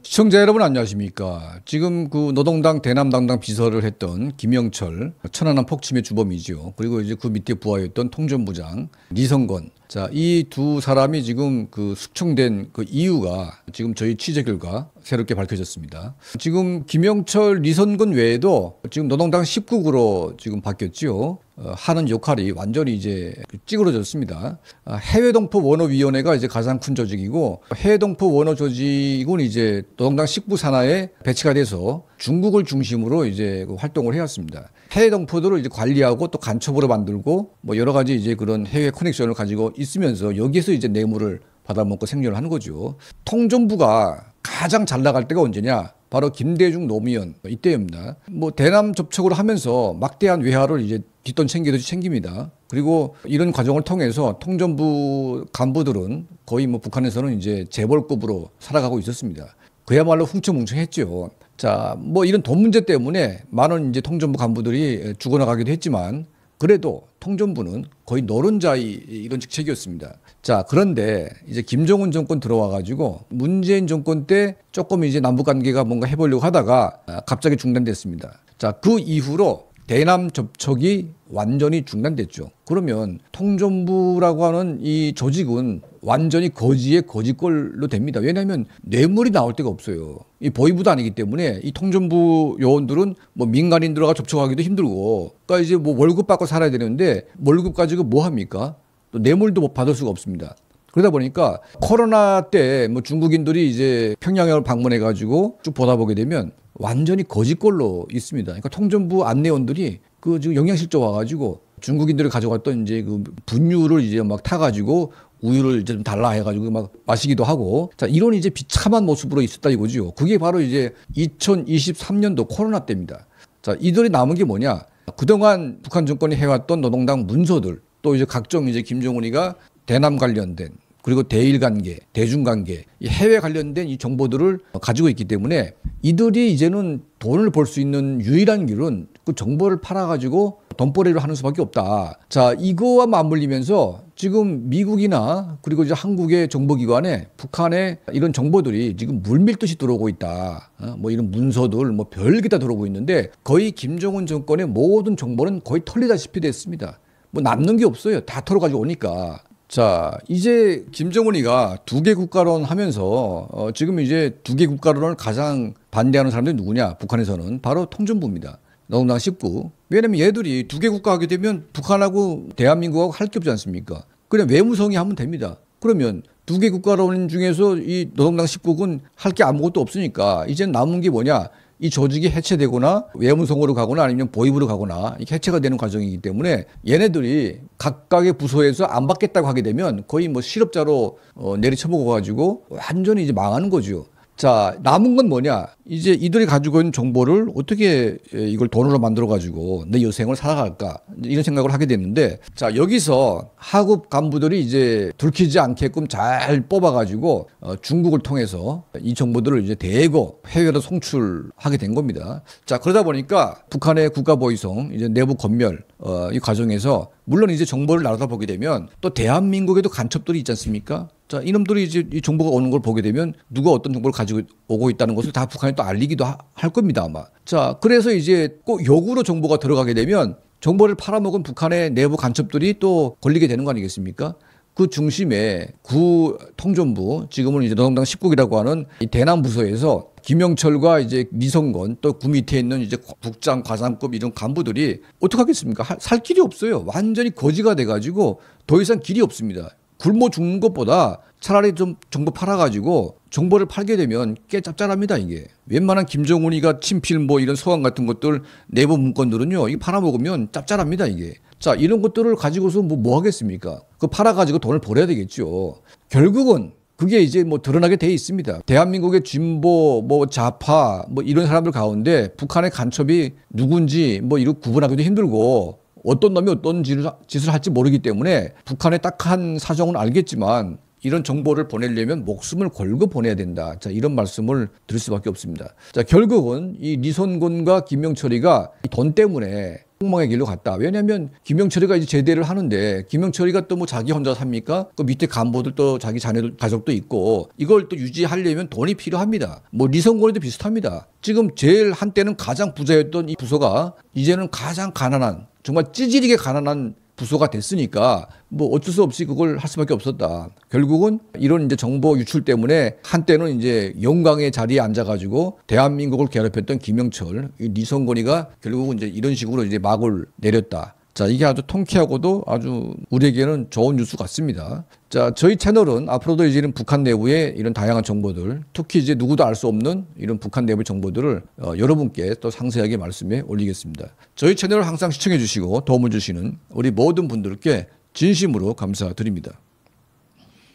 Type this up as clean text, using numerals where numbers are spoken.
시청자 여러분 안녕하십니까. 지금 그 노동당 대남당당 비서를 했던 김영철 천안함 폭침의 주범이죠. 그리고 이제 그 밑에 부하였던 통전부장 리성건. 자, 이 두 사람이 지금 그 숙청된 그 이유가 지금 저희 취재 결과 새롭게 밝혀졌습니다. 지금 김영철, 리성건 외에도 지금 노동당 19구로 지금 바뀌었죠. 하는 역할이 완전히 이제 찌그러졌습니다. 해외동포 원어위원회가 이제 가장 큰 조직이고, 해외동포 원어 조직은 이제 노동당 19 산하에 배치가 돼서 중국을 중심으로 이제 활동을 해왔습니다. 해외 동포들을 이제 관리하고 또 간첩으로 만들고 뭐 여러 가지 이제 그런 해외 커넥션을 가지고 있으면서 여기에서 이제 뇌물을 받아먹고 생존을 하는 거죠. 통전부가 가장 잘 나갈 때가 언제냐? 바로 김대중 노무현 이때입니다. 뭐 대남 접촉을 하면서 막대한 외화를 이제 뒷돈 챙기듯이 챙깁니다. 그리고 이런 과정을 통해서 통전부 간부들은 거의 뭐 북한에서는 이제 재벌급으로 살아가고 있었습니다. 그야말로 흥청뭉청했죠. 자, 뭐 이런 돈 문제 때문에 많은 이제 통전부 간부들이 죽어나가기도 했지만 그래도 통전부는 거의 노른자의 이런 직책이었습니다. 자, 그런데 이제 김정은 정권 들어와가지고 문재인 정권 때 조금 이제 남북 관계가 뭔가 해보려고 하다가 갑자기 중단됐습니다. 자, 그 이후로 대남 접촉이 완전히 중단됐죠. 그러면 통전부라고 하는 이 조직은 완전히 거지의 거지꼴로 됩니다. 왜냐하면 뇌물이 나올 데가 없어요. 이 보위부도 아니기 때문에 이 통전부 요원들은 뭐 민간인 들어가 접촉하기도 힘들고, 그러니까 이제 뭐 월급 받고 살아야 되는데 월급 가지고 뭐 합니까? 또 뇌물도 못 받을 수가 없습니다. 그러다 보니까 코로나 때 뭐 중국인들이 이제 평양을 방문해 가지고 쭉 보다 보게 되면 완전히 거지꼴로 있습니다. 그러니까 통전부 안내원들이 그 지금 영양실조 와가지고 중국인들이 가져갔던 이제 그 분유를 이제 막 타가지고 우유를 이제 좀 달라 해가지고 막 마시기도 하고, 자, 이런 이제 비참한 모습으로 있었다 이거죠. 그게 바로 이제 2023년도 코로나 때입니다. 자, 이들이 남은 게 뭐냐? 그동안 북한 정권이 해왔던 노동당 문서들, 또 이제 각종 이제 김정은이가 대남 관련된 그리고 대일 관계, 대중 관계, 해외 관련된 이 정보들을 가지고 있기 때문에 이들이 이제는 돈을 벌 수 있는 유일한 길은 그 정보를 팔아가지고 돈벌이를 하는 수밖에 없다. 자, 이거와 맞물리면서 지금 미국이나 그리고 이제 한국의 정보기관에 북한의 이런 정보들이 지금 물밀듯이 들어오고 있다. 뭐 이런 문서들 뭐 별게 다 들어오고 있는데 거의 김정은 정권의 모든 정보는 거의 털리다시피 됐습니다. 뭐 남는 게 없어요. 다 털어가지고 오니까. 자, 이제 김정은이가 두 개 국가론 하면서 지금 이제 두 개 국가론을 가장 반대하는 사람들이 누구냐? 북한에서는 바로 통전부입니다. 노동당 19. 왜냐면 얘들이 두 개 국가 하게 되면 북한하고 대한민국하고 할 게 없지 않습니까? 그냥 외무성이 하면 됩니다. 그러면 두 개 국가론 중에서 이 노동당 19군 할 게 아무것도 없으니까 이제 남은 게 뭐냐? 이 조직이 해체되거나 외무성으로 가거나 아니면 보위부로 가거나 해체가 되는 과정이기 때문에 얘네들이 각각의 부서에서 안 받겠다고 하게 되면 거의 뭐 실업자로 내리쳐먹어가지고 완전히 이제 망하는 거죠. 자, 남은 건 뭐냐? 이제 이들이 가지고 있는 정보를 어떻게 이걸 돈으로 만들어가지고 내 여생을 살아갈까? 이런 생각을 하게 됐는데, 자, 여기서 하급 간부들이 이제 들키지 않게끔 잘 뽑아가지고 중국을 통해서 이 정보들을 이제 대거 해외로 송출하게 된 겁니다. 자, 그러다 보니까 북한의 국가보위성, 이제 내부 검열, 이 과정에서 물론 이제 정보를 나눠다 보게 되면 또 대한민국에도 간첩들이 있지 않습니까? 자, 이놈들이 이제 이 정보가 오는 걸 보게 되면 누가 어떤 정보를 가지고 오고 있다는 것을 다 북한에 또 알리기도 할 겁니다, 아마. 자, 그래서 이제 꼭 역으로 정보가 들어가게 되면 정보를 팔아먹은 북한의 내부 간첩들이 또 걸리게 되는 거 아니겠습니까? 그 중심에 구 통전부, 지금은 이제 노동당 19기라고 하는 이 대남 부서에서 김영철과 이제 리성건 또 그 밑에 있는 이제 국장, 과장급 이런 간부들이 어떻게 하겠습니까? 살 길이 없어요. 완전히 거지가 돼가지고 더 이상 길이 없습니다. 굶어 죽는 것보다 차라리 좀 정보 팔아가지고 정보를 팔게 되면 꽤 짭짤합니다, 이게. 웬만한 김정은이가 친필 뭐 이런 서한 같은 것들 내부 문건들은요, 이거 팔아먹으면 짭짤합니다, 이게. 자, 이런 것들을 가지고서 뭐 하겠습니까? 그거 팔아가지고 돈을 벌어야 되겠죠. 결국은 그게 이제 뭐 드러나게 돼 있습니다. 대한민국의 진보, 뭐 좌파, 뭐 이런 사람들 가운데 북한의 간첩이 누군지 뭐 이거 구분하기도 힘들고 어떤 놈이 어떤 짓을 할지 모르기 때문에 북한의 딱한 사정은 알겠지만 이런 정보를 보내려면 목숨을 걸고 보내야 된다. 자, 이런 말씀을 드릴 수밖에 없습니다. 자, 결국은 이 리선곤과 김영철이가 돈 때문에 폭망의 길로 갔다. 왜냐하면 김영철이가 이제 제대를 하는데 김영철이가 또 뭐 자기 혼자 삽니까? 그 밑에 간부들 또 자기 자녀들 가족도 있고 이걸 또 유지하려면 돈이 필요합니다. 뭐 리선곤에도 비슷합니다. 지금 제일 한때는 가장 부자였던 이 부서가 이제는 가장 가난한 정말 찌질하게 가난한 부서가 됐으니까 뭐 어쩔 수 없이 그걸 할 수밖에 없었다. 결국은 이런 이제 정보 유출 때문에 한때는 이제 영광의 자리에 앉아가지고 대한민국을 괴롭혔던 김영철, 이 리선권이가 결국은 이제 이런 식으로 이제 막을 내렸다. 자, 이게 아주 통쾌하고도 아주 우리에게는 좋은 뉴스 같습니다. 자, 저희 채널은 앞으로도 이제 이런 북한 내부의 이런 다양한 정보들, 특히 이제 누구도 알 수 없는 이런 북한 내부 정보들을 여러분께 또 상세하게 말씀해 올리겠습니다. 저희 채널을 항상 시청해 주시고 도움을 주시는 우리 모든 분들께 진심으로 감사드립니다.